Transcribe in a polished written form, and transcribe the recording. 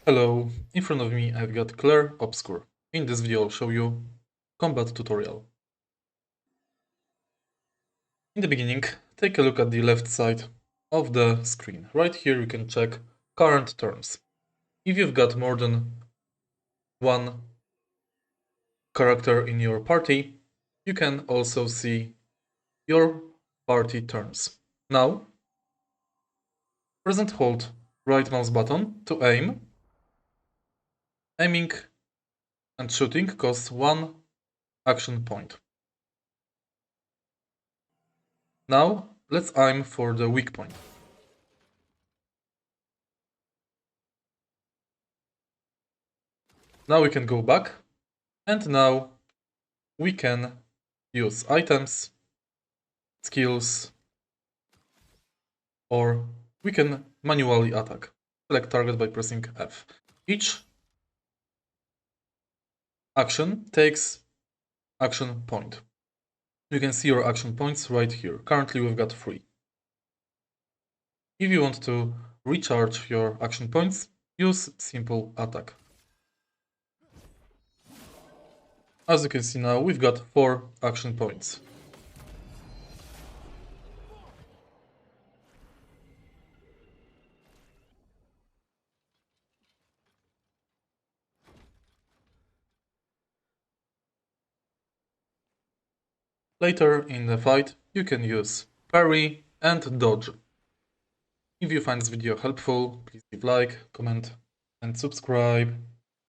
Hello, in front of me I've got Clair Obscur. In this video I'll show you combat tutorial. In the beginning, take a look at the left side of the screen. Right here you can check current turns. If you've got more than one character in your party, you can also see your party turns. Now, press and hold right mouse button to aim. Aiming and shooting costs 1 action point. Now, let's aim for the weak point. Now we can go back, and now we can use items, skills, or we can manually attack. Select target by pressing F. Each action takes action point. You can see your action points right here. Currently we've got 3. If you want to recharge your action points, use simple attack. As you can see now, we've got 4 action points. Later in the fight, you can use parry and dodge. If you find this video helpful, please leave a like, comment and subscribe.